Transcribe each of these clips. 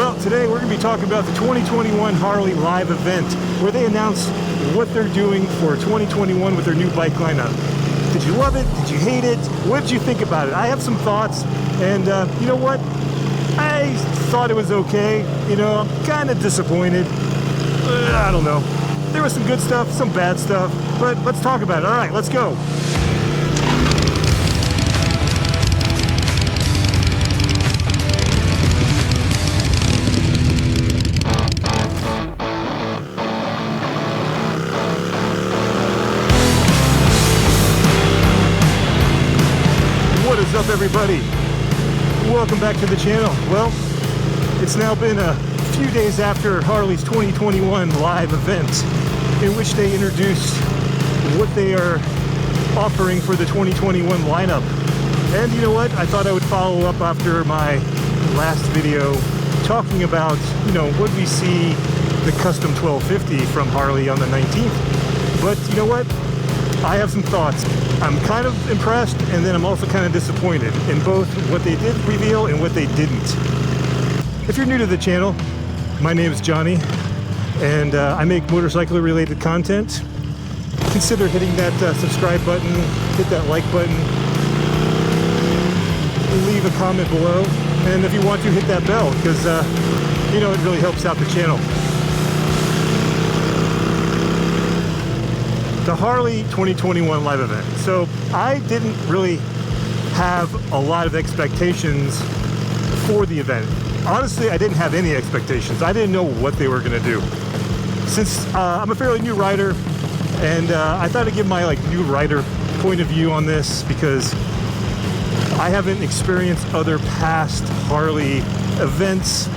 Well, today we're going to be talking about the 2021 Harley Live event, where they announced what they're doing for 2021 with their new bike lineup. Did you love it? Did you hate it? What did you think about it? I have some thoughts, and you know what? I thought it was okay. You know, I'm kind of disappointed. I don't know. There was some good stuff, some bad stuff, but let's talk about it. All right, let's go. What is up, everybody? Welcome back to the channel. Well, it's now been a few days after Harley's 2021 live event, in which they introduced what they are offering for the 2021 lineup. And you know what? I thought I would follow up after my last video talking about, you know, what we see the custom 1250 from Harley on the 19th. But you know what? I have some thoughts. I'm kind of impressed, and then I'm also kind of disappointed in both what they did reveal and what they didn't. If you're new to the channel, my name is Johnny, and I make motorcycle related content. Consider hitting that subscribe button, hit that like button, leave a comment below, and if you want to, hit that bell, because you know, it really helps out the channel. The Harley 2021 live event. So I didn't really have a lot of expectations for the event. Honestly, I didn't have any expectations. I didn't know what they were going to do. Since I'm a fairly new rider, and I thought I'd give my new rider point of view on this, because I haven't experienced other past Harley events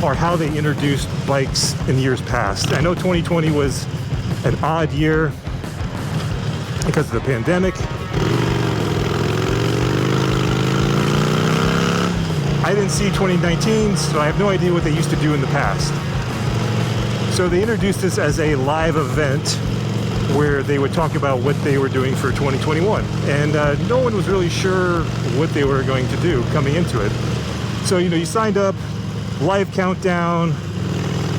or how they introduced bikes in years past. I know 2020 was an odd year because of the pandemic. I didn't see 2019, so I have no idea what they used to do in the past. So they introduced this as a live event where they would talk about what they were doing for 2021. And no one was really sure what they were going to do coming into it. So, you know, you signed up, live countdown,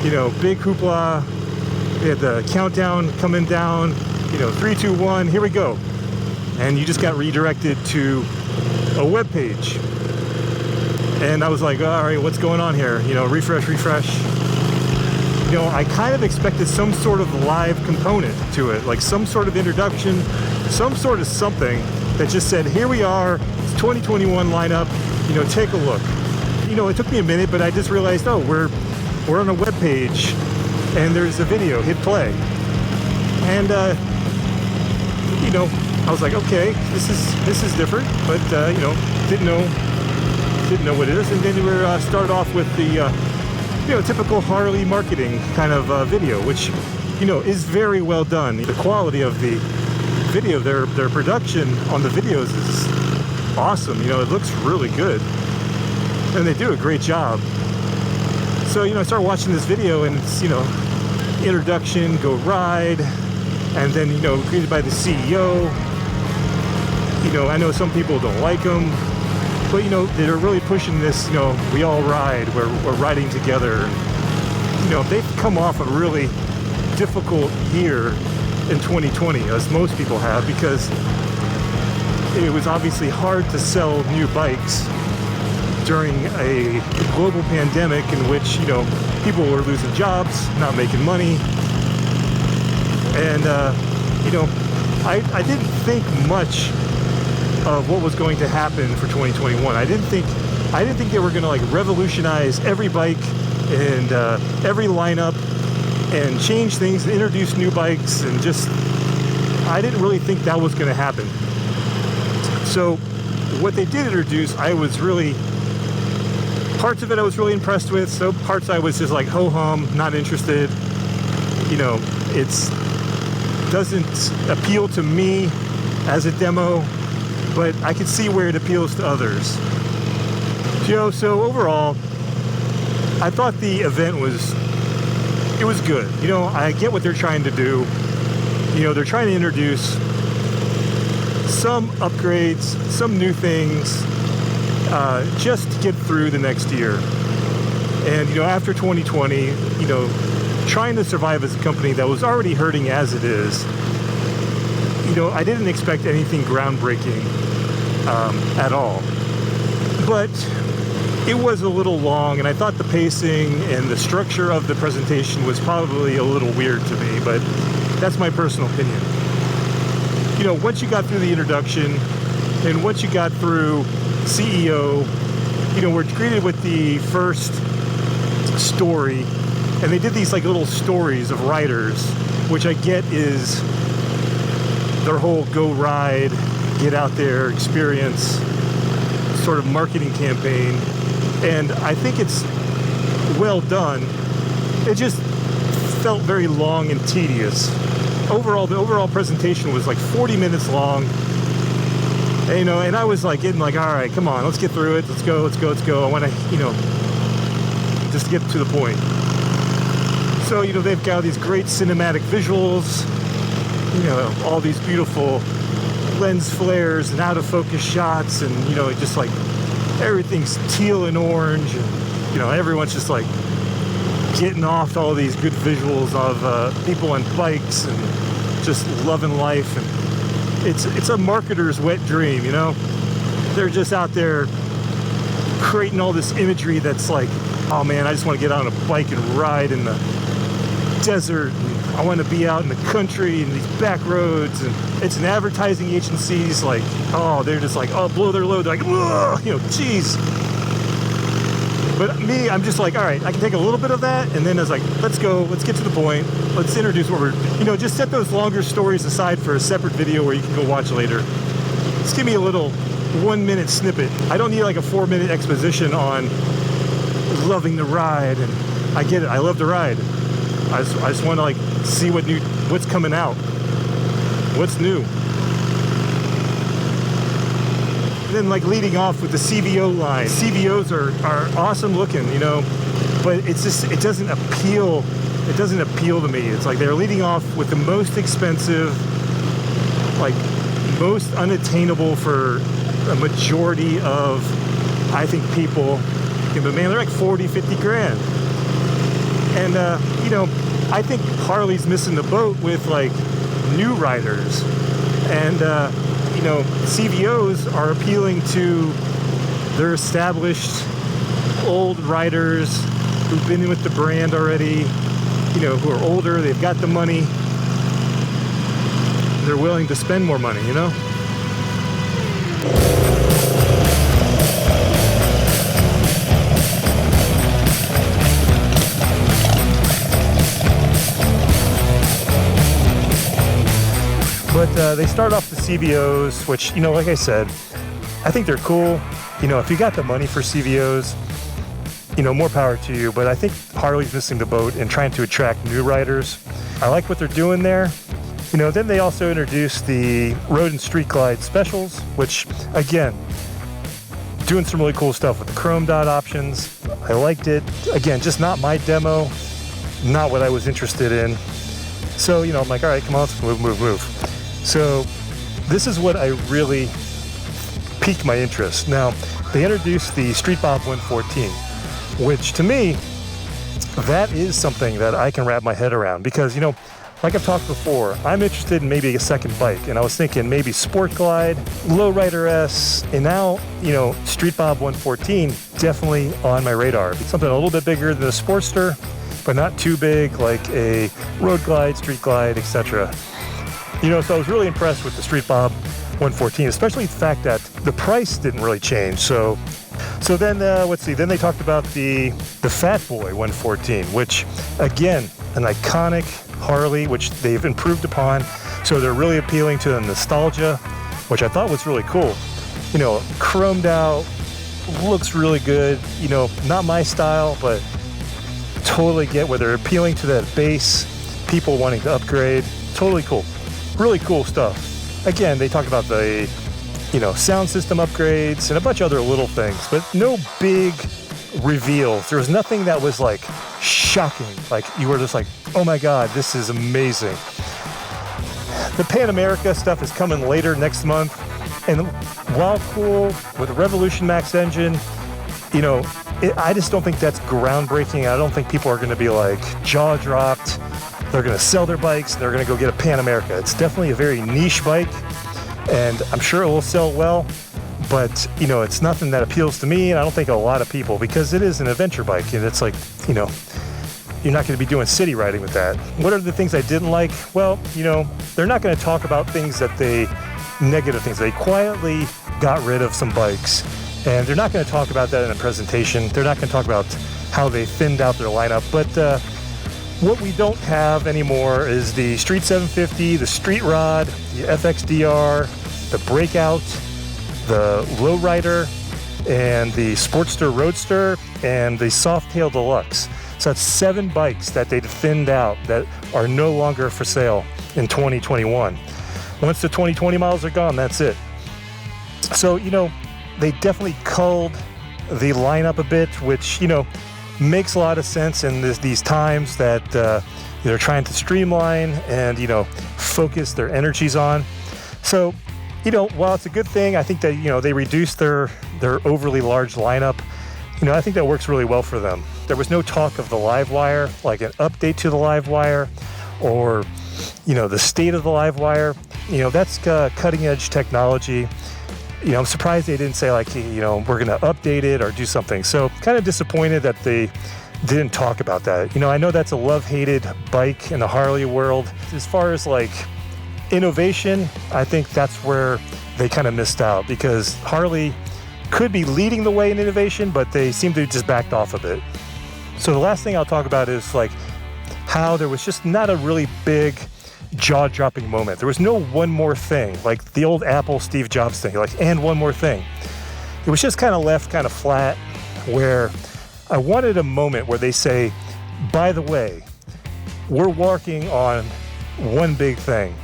you know, big hoopla. They had the countdown coming down, you know, 3, 2, 1, here we go. And you just got redirected to a web page. And I was like, all right, what's going on here? You know, refresh. You know, I kind of expected some sort of live component to it, like some sort of introduction, some sort of something that just said, here we are, it's 2021 lineup, you know, take a look. You know, it took me a minute, but I just realized, oh, we're on a web page and there's a video, hit play. And, you know, I was like, okay, this is different, but, you know, didn't know what it is. And then we started off with the, you know, typical Harley marketing kind of video, which, you know, is very well done. The quality of the video, their production on the videos is awesome. You know, it looks really good, and they do a great job. So, you know, I started watching this video, and it's, you know, introduction, go ride, and then, you know, greeted by the CEO. You know, I know some people don't like him, but, you know, they're really pushing this, you know, we all ride, we're riding together. You know, they've come off a really difficult year in 2020, as most people have, because it was obviously hard to sell new bikes during a global pandemic in which, you know, people were losing jobs, not making money. And, you know, I didn't think much of what was going to happen for 2021. I didn't think they were going to revolutionize every bike and every lineup and change things, introduce new bikes, and just, I didn't really think that was going to happen. So what they did introduce, I was really, parts of it I was really impressed with, so parts I was just like ho-hum, not interested. You know, it's doesn't appeal to me as a demo, but I can see where it appeals to others. You know, so overall, I thought the event was good. You know, I get what they're trying to do. You know, they're trying to introduce some upgrades, some new things, just to get through the next year. And, after 2020, trying to survive as a company that was already hurting as it is, I didn't expect anything groundbreaking at all. But it was a little long, and I thought the pacing and the structure of the presentation was probably a little weird to me, but that's my personal opinion. Once you got through the introduction, and once you got through CEO, we're greeted with the first story, and they did these like little stories of riders, which I get is their whole go ride, get out there, experience sort of marketing campaign. And I think it's well done. It just felt very long and tedious. Overall, the overall presentation was like 40 minutes long. And, and I was like getting like, all right, come on, let's get through it. Let's go. I want to, just get to the point. So, they've got these great cinematic visuals, all these beautiful lens flares and out of focus shots, and, just like everything's teal and orange, and, everyone's just like getting off all these good visuals of people on bikes and just loving life. And it's a marketer's wet dream, They're just out there creating all this imagery that's like, oh man, I just want to get on a bike and ride in the desert, and I want to be out in the country and these back roads. And it's an advertising agency's like, oh, they're just like, oh, blow their load. They're like, whoa, geez. But me, I'm just like, all right, I can take a little bit of that, and then I was like, let's get to the point. Let's introduce what we're, just set those longer stories aside for a separate video where you can go watch later. Just give me a little 1-minute snippet. I don't need like a 4-minute exposition on loving the ride, and I get it, I love the ride. I just want to like see what's coming out, what's new. And then like leading off with the CVO line. CVOs are awesome looking, but it's just, it doesn't appeal to me. It's like they're leading off with the most expensive, like most unattainable for a majority of, I think, people. But man, they're like 40, 50 grand. And, I think Harley's missing the boat with like new riders. And, CVOs are appealing to their established old riders who've been in with the brand already, who are older, they've got the money, they're willing to spend more money, But they start off the CVOs, which, like I said, I think they're cool. If you got the money for CVOs, more power to you. But I think Harley's missing the boat in trying to attract new riders. I like what they're doing there. Then they also introduced the Road and Street Glide specials, which, again, doing some really cool stuff with the chrome dot options. I liked it. Again, just not my demo, not what I was interested in. So, I'm like, all right, come on, let's move. So this is what I really piqued my interest. Now, they introduced the Street Bob 114, which to me, that is something that I can wrap my head around because, like I've talked before, I'm interested in maybe a second bike, and I was thinking maybe Sport Glide, Lowrider S, and now, Street Bob 114, definitely on my radar. Something a little bit bigger than the Sportster, but not too big like a Road Glide, Street Glide, etc. So I was really impressed with the Street Bob 114, especially the fact that the price didn't really change. So then, then they talked about the Fat Boy 114, which, again, an iconic Harley, which they've improved upon. So they're really appealing to the nostalgia, which I thought was really cool. Chromed out, looks really good. Not my style, but totally get where they're appealing to that base, people wanting to upgrade. Totally cool. Really cool stuff. Again, they talked about the, sound system upgrades and a bunch of other little things, but no big reveals. There was nothing that was like shocking. Like you were just like, oh my God, this is amazing. The Pan America stuff is coming later next month. And while cool with the Revolution Max engine, I just don't think that's groundbreaking. I don't think people are going to be like jaw dropped. They're going to sell their bikes. They're going to go get a Pan America. It's definitely a very niche bike, and I'm sure it will sell well. But, you know, it's nothing that appeals to me, and I don't think a lot of people, because it is an adventure bike, and it's like, you know, you're not going to be doing city riding with that. What are the things I didn't like? Well, you know, they're not going to talk about things that negative things. They quietly got rid of some bikes, and they're not going to talk about that in a presentation. They're not going to talk about how they thinned out their lineup. But what we don't have anymore is the Street 750, the Street Rod, the FXDR, the Breakout, the Lowrider, and the Sportster Roadster, and the Softail Deluxe. So that's 7 bikes that they thinned out that are no longer for sale in 2021. Once the 2020 models are gone, that's it. So, you know, they definitely culled the lineup a bit, which, you know, makes a lot of sense in these times that they're trying to streamline and, you know, focus their energies on. So, you know, while it's a good thing, I think that, you know, they reduced their overly large lineup. You know, I think that works really well for them. There was no talk of the Livewire, like an update to the Livewire, or, you know, the state of the Livewire. You know, that's cutting edge technology. You know, I'm surprised they didn't say like, you know, we're going to update it or do something. So kind of disappointed that they didn't talk about that. You know, I know that's a love-hated bike in the Harley world. As far as like innovation, I think that's where they kind of missed out, because Harley could be leading the way in innovation, but they seem to just backed off a bit. So the last thing I'll talk about is like how there was just not a really big jaw-dropping moment. There was no one more thing, like the old Apple Steve Jobs thing, like, and one more thing. It was just kind of left kind of flat, where I wanted a moment where they say, by the way, we're working on one big thing.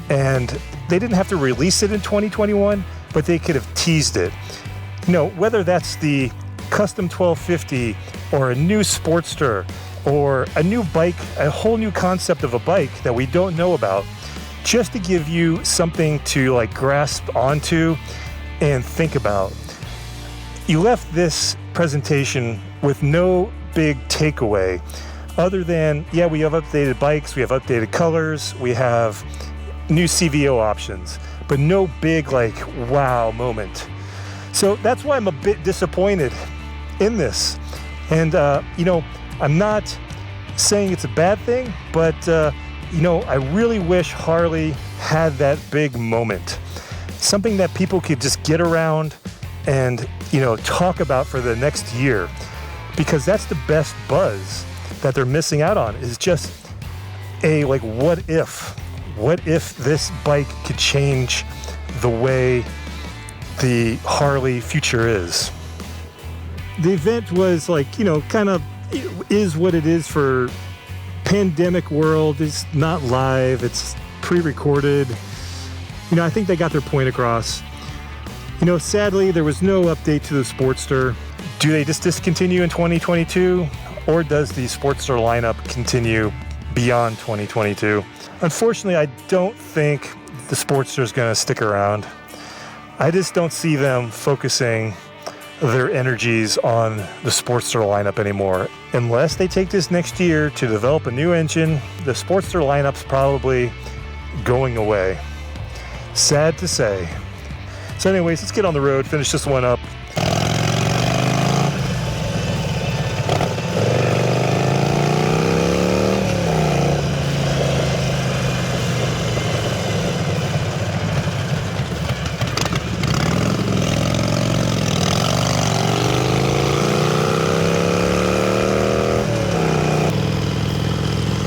And they didn't have to release it in 2021, but they could have teased it. You know, whether that's the custom 1250 or a new Sportster or a new bike, a whole new concept of a bike that we don't know about, just to give you something to like grasp onto and think about. You left this presentation with no big takeaway other than, yeah, we have updated bikes, we have updated colors, we have new CVO options, but no big like wow moment. So that's why I'm a bit disappointed in this. And you know, I'm not saying it's a bad thing, but you know, I really wish Harley had that big moment, something that people could just get around and, you know, talk about for the next year, because that's the best buzz that they're missing out on, is just a like what if this bike could change the way the Harley future is. The event was like, you know, kind of is what it is for pandemic world. It's not live, it's pre-recorded. You know, I think they got their point across. You know, sadly, there was no update to the Sportster. Do they just discontinue in 2022? Or does the Sportster lineup continue beyond 2022? Unfortunately, I don't think the Sportster is going to stick around. I just don't see them focusing their energies on the Sportster lineup anymore. Unless they take this next year to develop a new engine, the Sportster lineup's probably going away. Sad to say. So anyways, let's get on the road, finish this one up.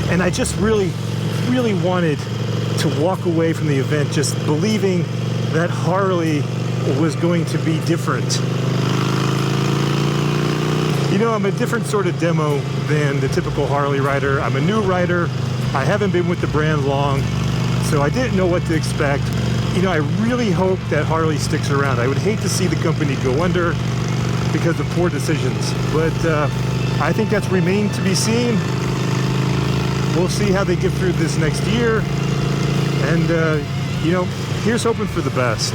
And I just really wanted to walk away from the event just believing that Harley was going to be different. You know, I'm a different sort of demo than the typical Harley rider. I'm a new rider. I haven't been with the brand long, so I didn't know what to expect. You know, I really hope that Harley sticks around. I would hate to see the company go under because of poor decisions, but I think that's remained to be seen. We'll see how they get through this next year, and you know, here's hoping for the best.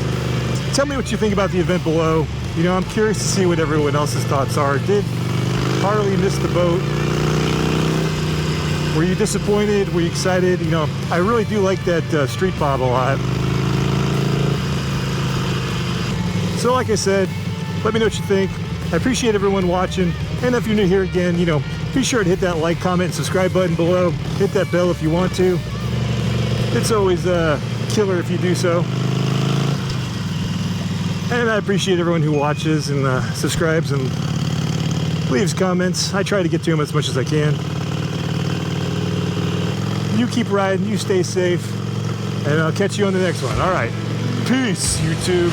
Tell me what you think about the event below. You know, I'm curious to see what everyone else's thoughts are. Did Harley missed the boat? Were you disappointed? Were you excited? You know, I really do like that street bob a lot. So like I said, let me know what you think. I appreciate everyone watching. And if you're new here again, you know, be sure to hit that like, comment, and subscribe button below. Hit that bell if you want to. It's always killer if you do so. And I appreciate everyone who watches and subscribes and leaves comments. I try to get to them as much as I can. You keep riding, you stay safe, and I'll catch you on the next one. All right, peace, YouTube.